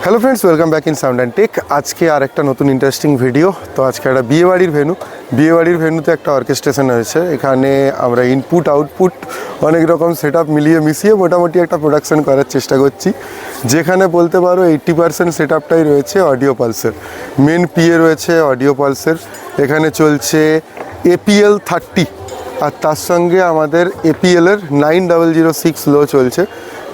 Hello friends, welcome back in Sound and Tech. আজকে আর একটা নতুন ইন্টারেস্টিং ভিডিও। তো আজকে একটা বিয়েবাড়ির ভেন্যুতে একটা অর্কেস্ট্রেশন হয়েছে। এখানে আমরা ইনপুট আউটপুট অনেক রকম সেট আপ মিলিয়ে মিশিয়ে মোটামুটি একটা প্রোডাকশন করার চেষ্টা করছি, যেখানে বলতে পারো 80% সেট আপটাই রয়েছে অডিও পালসের। মেন পিএ রয়েছে অডিও পালসের, এখানে চলছে APL 30, আর তার সঙ্গে আমাদের APL-এর 9006 লো চলছে,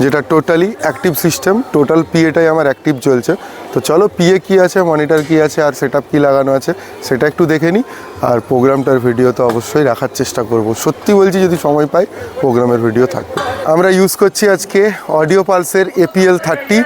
যেটা টোটালি অ্যাক্টিভ সিস্টেম। টোটাল পিএটাই আমার অ্যাক্টিভ চলছে। তো চলো পিএ কী আছে, মনিটর কী আছে, আর সেট আপ কী লাগানো আছে সেটা একটু দেখে নিই। আর প্রোগ্রামটার ভিডিও তো অবশ্যই রাখার চেষ্টা করব, সত্যি বলছি যদি সময় পাই প্রোগ্রামের ভিডিও থাকবে। আমরা ইউজ করছি আজকে অডিও পালসের APL 30।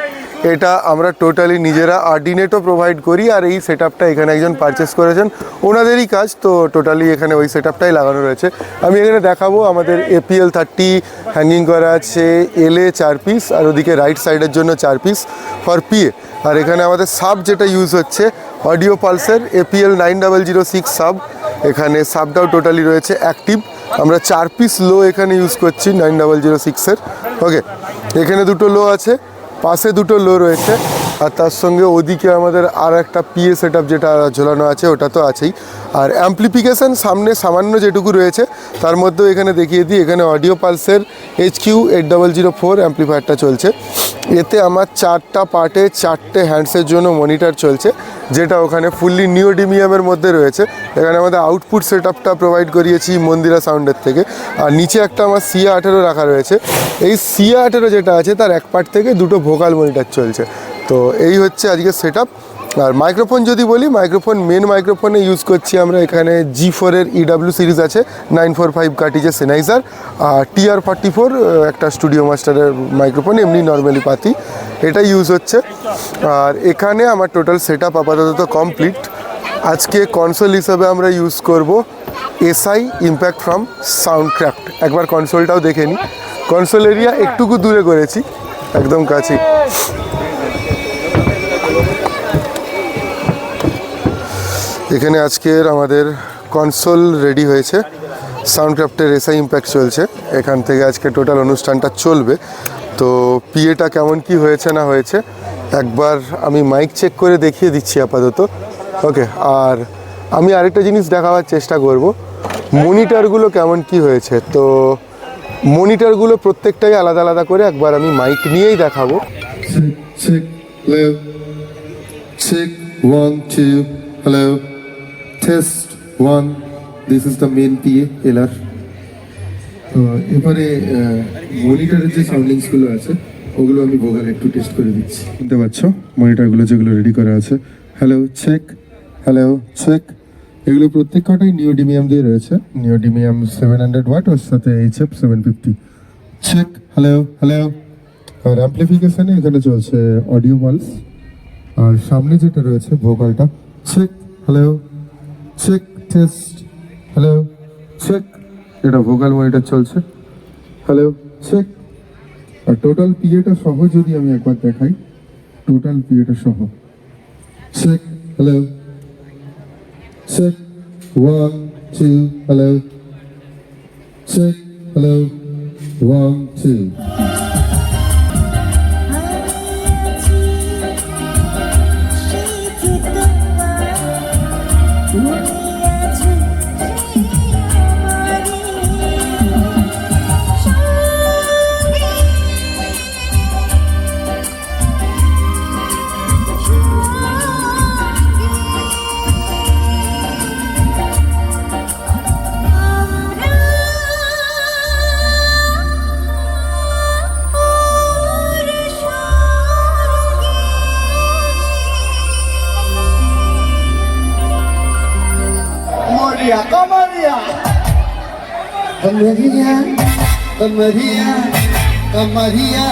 এটা আমরা টোটালি নিজেরা আর্ডিনেটও প্রোভাইড করি, আর এই সেট আপটা এখানে একজন পারচেস করেছেন, ওনাদেরই কাজ। তো টোটালি এখানে ওই সেট আপটাই লাগানো রয়েছে। আমি এখানে দেখাবো আমাদের APL 30 হ্যাঙ্গিং করা আছে LA 4 পিস, আর ওদিকে রাইট সাইডের জন্য 4 পিস ফর পিএ। আর এখানে আমাদের সাব যেটা ইউজ হচ্ছে অডিও পালসের APL 9006 সাব। এখানে সাবটাও টোটালি রয়েছে অ্যাক্টিভ। আমরা 4 পিস লো এখানে ইউজ করছি 9006-এর। ওকে, এখানে দুটো লো আছে, পাশে দুটো লো রয়েছে, আর তার সঙ্গে ওদিকে আমাদের আর একটা পিএ সেট আপ যেটা ঝোলানো আছে ওটা তো আছেই। আর অ্যাম্প্লিফিকেশান সামনে সামান্য যেটুকু রয়েছে তার মধ্যেও এখানে দেখিয়ে দিই। এখানে অডিও পালসের HQ8004 অ্যাম্প্লিফায়ারটা চলছে। এতে আমার 4টা পার্টে 4টে হ্যান্ডসের জন্য মনিটর চলছে, যেটা ওখানে ফুললি নিওডিমিয়ামের মধ্যে রয়েছে। এখানে আমাদের আউটপুট সেট আপটা প্রোভাইড করিয়েছি মন্দিরা সাউন্ডের থেকে। আর নিচে একটা আমার CA18 রাখা রয়েছে। এই CA18 যেটা আছে তার এক পার্ট থেকে দুটো ভোকাল মনিটর চলছে। তো এই হচ্ছে আজকে সেট আপ। আর মাইক্রোফোন যদি বলি, মেন মাইক্রোফোনে ইউজ করছি আমরা এখানে G4-এর EW সিরিজ আছে 945 কার্টিজের সেনাইজার, আর TR44 একটা স্টুডিও মাস্টারের মাইক্রোফোন, এমনি নর্মালি পাতি, এটা ইউজ হচ্ছে। আর এখানে আমার টোটাল সেট আপ আপাতত কমপ্লিট। আজকে কনসোল হিসাবে আমরা ইউজ করব SI ইম্প্যাক্ট ফ্রম সাউন্ডক্রাফট। একবার কনসোলটাও দেখে নিই। কনসোল এরিয়া একটুকু দূরে করেছি, একদম কাছে। এখানে আজকের আমাদের কনসোল রেডি হয়েছে, সাউন্ডক্রাফটের SI ইম্প্যাক্ট চলছে। এখান থেকে আজকে টোটাল অনুষ্ঠানটা চলবে। তো পিএটা কেমন কি হয়েছে না হয়েছে একবার আমি মাইক চেক করে দেখিয়ে দিচ্ছি আপাতত। ওকে, আর আমি আরেকটা জিনিস দেখাবার চেষ্টা করব, মনিটরগুলো কেমন কি হয়েছে। তো মনিটরগুলো প্রত্যেকটাই আলাদা আলাদা করে একবার আমি মাইক নিয়েই দেখাবো। Check 1 2 hello, test 1, this is the main PA LR। তো এবারে মনিটরের যে সাউন্ডিংসগুলো আছে ওগুলো আমি ভোকাল একটু টেস্ট করে দিচ্ছি। শুনতে পাচ্ছ মনিটরগুলো যেগুলো রেডি করা আছে। Hello check, hello check. এগুলো প্রত্যেক কটাই নিওডিমিয়াম দিয়ে রয়েছে, নিওডিমিয়াম 700 ওয়াট, ওর সাথে HF 750। Check, hello hello. আর অ্যাম্প্লিফিকেশানে এখানে চলছে অডিও পালস, আর সামনে যেটা রয়েছে ভোকালটা check, hello check, test, hello check. এটা ভোকাল মনিটর চলছে, হ্যালো চেক। আর টোটাল পিএটা সহ যদি আমি একবার দেখাই, টোটাল পিএটা সহ check, hello check 1 2 hello check, hello 1 2। Kamaria, Kamaria, Kamaria, Kamaria.